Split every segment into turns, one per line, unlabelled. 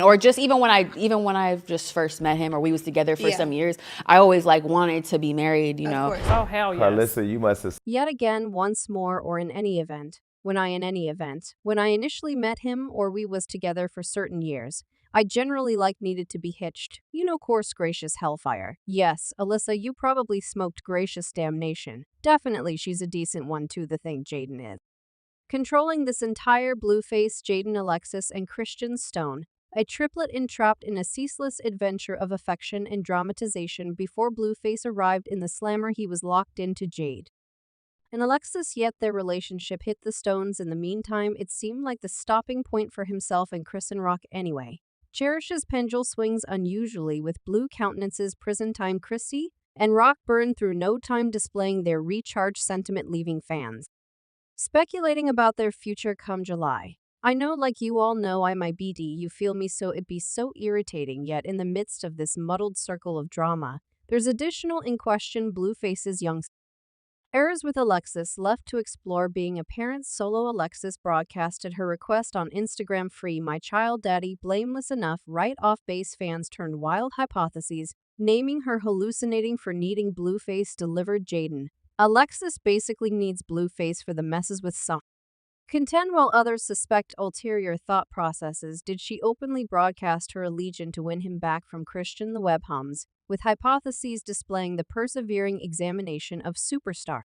Or just even when I just first met him, or we was together for some years, I always like wanted to be married, you know.
Oh, hell yes.
Karlissa, you must have
Yet again, once more, or in any event, when I initially met him or we was together for certain years, I generally like needed to be hitched. You know, course gracious hellfire. Yes, Alyssa, you probably smoked gracious damnation. Definitely she's a decent one too, the thing Jaden is. Controlling this entire Blueface, Jaidyn Alexis, and Christian Stone, a triplet entrapped in a ceaseless adventure of affection and dramatization before Blueface arrived in the slammer he was locked into Jade. And Alexis, yet their relationship hit the stones. In the meantime, it seemed like the stopping point for himself and Chrisean Rock anyway. Cherish's pendulum swings unusually with blue countenances prison time Chrissy and Rock burn through no time displaying their recharged sentiment leaving fans speculating about their future come July. I know, like you all know, I my BD, you feel me, so it be so irritating, yet in the midst of this muddled circle of drama, there's additional in question Blueface's young errors with Alexis left to explore being a parent. Solo Alexis broadcasted her request on Instagram, free my child daddy, blameless enough, right off base fans turned wild hypotheses, naming her hallucinating for needing Blueface delivered Jaden. Alexis basically needs Blueface for the messes with some. Contend while others suspect ulterior thought processes, did she openly broadcast her allegiance to win him back from Christian? The web hums, with hypotheses displaying the persevering examination of superstar.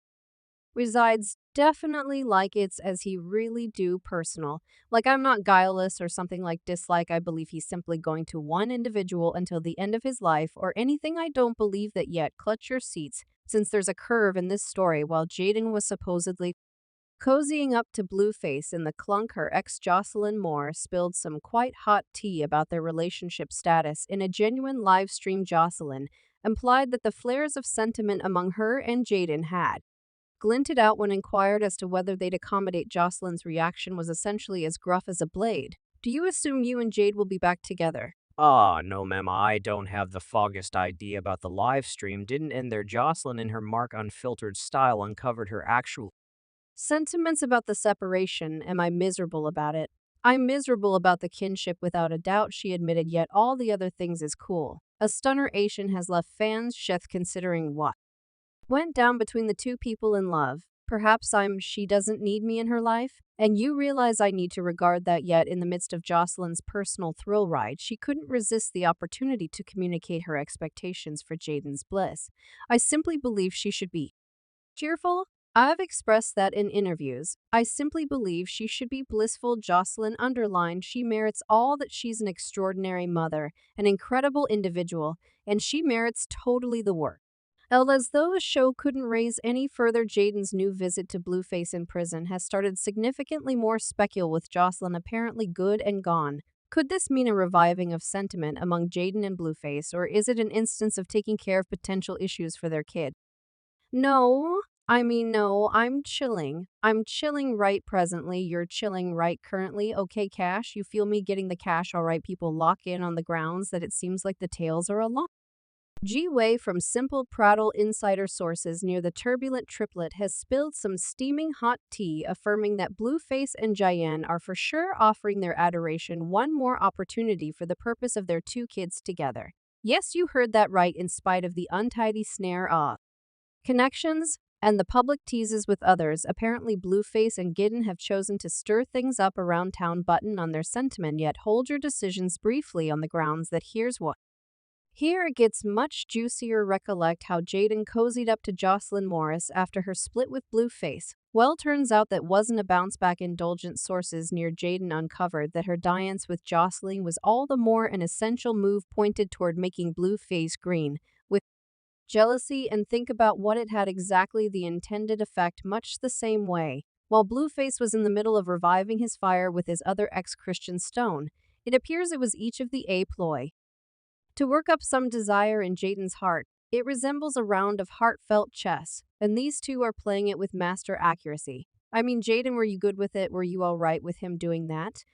Resides definitely like it's as he really do personal. Like I'm not guileless or something like dislike. I believe he's simply going to one individual until the end of his life or anything. I don't believe that yet. Clutch your seats, since there's a curve in this story. While Jaden was supposedly cozying up to Blueface in the clunk, her ex Jocelyn Moore spilled some quite hot tea about their relationship status. In a genuine live stream, Jocelyn implied that the flares of sentiment among her and Jaden had glinted out when inquired as to whether they'd accommodate. Jocelyn's reaction was essentially as gruff as a blade. Do you assume you and Jade will be back together?
No, ma'am, I don't have the foggiest idea about the live stream. Didn't end there. Jocelyn, in her mark unfiltered style, uncovered her actual
sentiments about the separation. Am I miserable about it? I'm miserable about the kinship without a doubt, she admitted, yet all the other things is cool. A stunner Asian has left fans sheth considering what went down between the two people in love. Perhaps she doesn't need me in her life, and you realize I need to regard that. Yet in the midst of Jocelyn's personal thrill ride, she couldn't resist the opportunity to communicate her expectations for Jaden's bliss. I simply believe she should be cheerful. I've expressed that in interviews. I simply believe she should be blissful. Jocelyn underlined she merits all that. She's an extraordinary mother, an incredible individual, and she merits totally the work. As though the show couldn't raise any further, Jaden's new visit to Blueface in prison has started significantly more specul, with Jocelyn apparently good and gone. Could this mean a reviving of sentiment among Jaden and Blueface, or is it an instance of taking care of potential issues for their kid? No, I'm chilling. I'm chilling right presently. You're chilling right currently. Okay, Cash, you feel me getting the cash? All right, people lock in on the grounds that it seems like the tales are along. G-Way from Simple Prattle insider sources near the turbulent triplet has spilled some steaming hot tea, affirming that Blueface and Jaidyn are for sure offering their adoration one more opportunity for the purpose of their two kids together. Yes, you heard that right, in spite of the untidy snare of connections and the public teases with others. Apparently Blueface and Jaidyn have chosen to stir things up around town. Button on their sentiment, yet hold your decisions briefly on the grounds that here's what. Here it gets much juicier. Recollect how Jaidyn cozied up to Jocelyn Morris after her split with Blueface. Well, turns out that wasn't a bounce back. Indulgent sources near Jaidyn uncovered that her dalliance with Jocelyn was all the more an essential move pointed toward making Blueface green with jealousy, and think about what it had exactly the intended effect, much the same way. While Blueface was in the middle of reviving his fire with his other ex Christian Stone, it appears it was each of the a ploy to work up some desire in Jaden's heart. It resembles a round of heartfelt chess, and these two are playing it with master accuracy. Jaden, were you good with it? Were you all right with him doing that?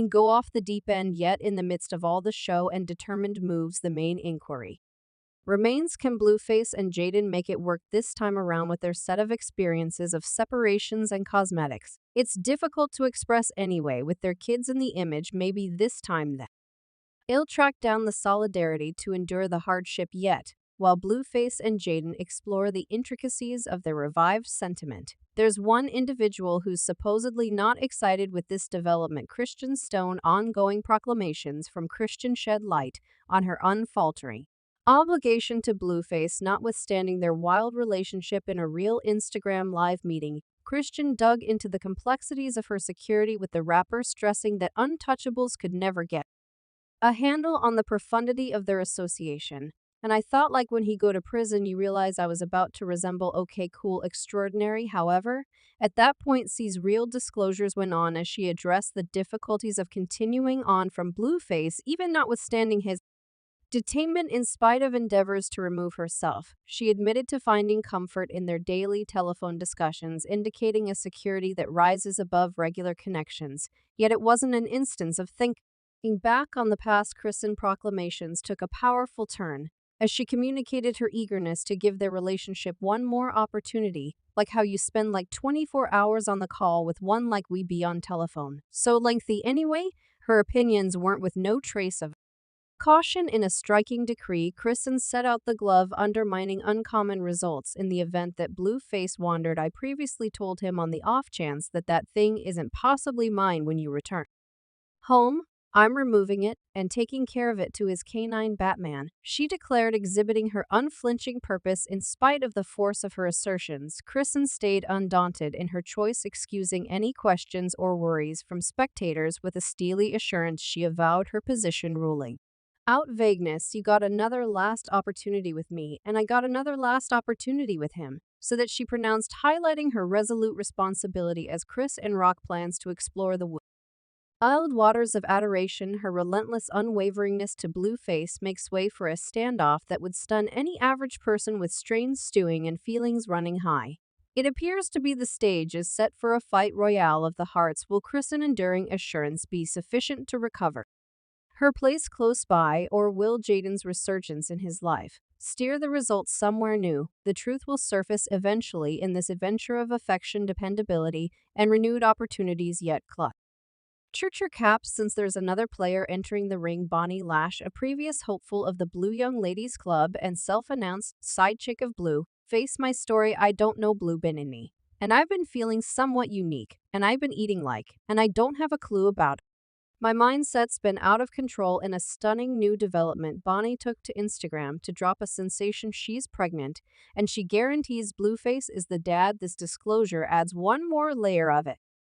Go off the deep end. Yet in the midst of all the show and determined moves, the main inquiry remains, can Blueface and Jaden make it work this time around with their set of experiences of separations and cosmetics? It's difficult to express anyway with their kids in the image. Maybe this time then. He'll track down the solidarity to endure the hardship yet, while Blueface and Jaden explore the intricacies of their revived sentiment. There's one individual who's supposedly not excited with this development. Christian Stone ongoing proclamations from Christian shed light on her unfaltering obligation to Blueface, notwithstanding their wild relationship in a real Instagram live meeting. Christian dug into the complexities of her security, with the rapper stressing that untouchables could never get a handle on the profundity of their association. And I thought, like, when he go to prison, you realize I was about to resemble okay, cool, extraordinary. However, at that point, C's real disclosures went on as she addressed the difficulties of continuing on from Blueface, even notwithstanding his detainment. In spite of endeavors to remove herself, she admitted to finding comfort in their daily telephone discussions, indicating a security that rises above regular connections. Yet it wasn't an instance of thinking back on the past. Christian proclamations took a powerful turn as she communicated her eagerness to give their relationship one more opportunity, like how you spend like 24 hours on the call with one, like we be on telephone. So lengthy anyway. Her opinions weren't with no trace of caution. In a striking decree, Christian set out the glove, undermining uncommon results in the event that Blueface wandered. I previously told him on the off chance that that thing isn't possibly mine when you return home. I'm removing it and taking care of it to his canine Batman, she declared, exhibiting her unflinching purpose in spite of the force of her assertions. Christian stayed undaunted in her choice, excusing any questions or worries from spectators with a steely assurance. She avowed her position, ruling out vagueness. You got another last opportunity with me, and I got another last opportunity with him, so that she pronounced, highlighting her resolute responsibility as Chris and Rock plans to explore the wild waters of adoration. Her relentless unwaveringness to Blueface makes way for a standoff that would stun any average person with strains stewing and feelings running high. It appears to be the stage is set for a fight royale of the hearts. Will Christian enduring assurance be sufficient to recover her place close by, or will Jaden's resurgence in his life steer the results somewhere new? The truth will surface eventually in this adventure of affection, dependability, and renewed opportunities yet clutch your caps, since there's another player entering the ring. Bonnie Lash, a previous hopeful of the Blue Young Ladies Club and self-announced side chick of Blue. Face my story, I don't know Blue been in me. And I've been feeling somewhat unique, and I've been eating like, and I don't have a clue about it. My mindset's been out of control. In a stunning new development, Bonnie took to Instagram to drop a sensation: she's pregnant, and she guarantees Blueface is the dad. This disclosure adds one more layer of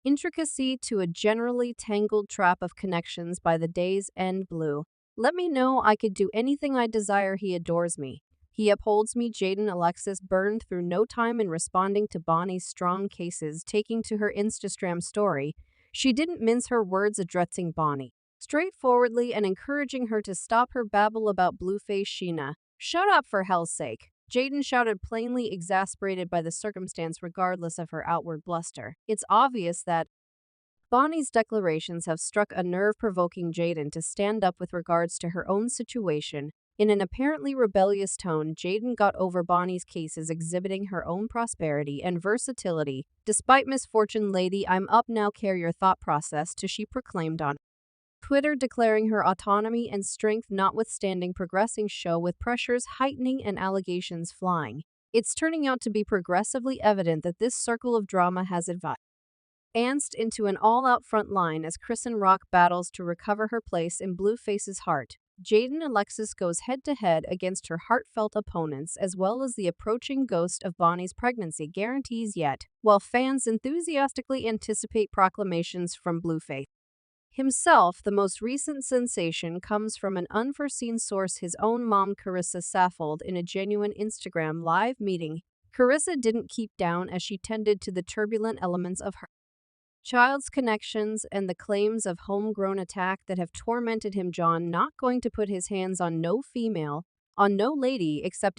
intricacy to a generally tangled trap of connections. By the day's end, Blue let me know I could do anything I desire. He adores me. He upholds me. Jaidyn Alexis burned through no time in responding to Bonnie's strong cases. Taking to her Instagram story, she didn't mince her words, addressing Bonnie straightforwardly and encouraging her to stop her babble about Blueface. Sheena, shut up for hell's sake, Jaden shouted, plainly exasperated by the circumstance. Regardless of her outward bluster, it's obvious that Bonnie's declarations have struck a nerve, provoking Jaden to stand up with regards to her own situation. In an apparently rebellious tone, Jaden got over Bonnie's cases, exhibiting her own prosperity and versatility despite misfortune. Lady, I'm up now, care your thought process to, she proclaimed on Twitter, declaring her autonomy and strength notwithstanding progressing show with pressures heightening and allegations flying. It's turning out to be progressively evident that this circle of drama has advanced into an all-out front line as Christian Rock battles to recover her place in Blueface's heart. Jaidyn Alexis goes head-to-head against her heartfelt opponents, as well as the approaching ghost of Bonnie's pregnancy guarantees. Yet, while fans enthusiastically anticipate proclamations from Blueface himself, the most recent sensation comes from an unforeseen source: his own mom, Karlissa. Saffold in a genuine Instagram live meeting, Karlissa didn't keep down as she tended to the turbulent elements of her child's connections and the claims of homegrown attack that have tormented him. John not going to put his hands on no female, on no lady, except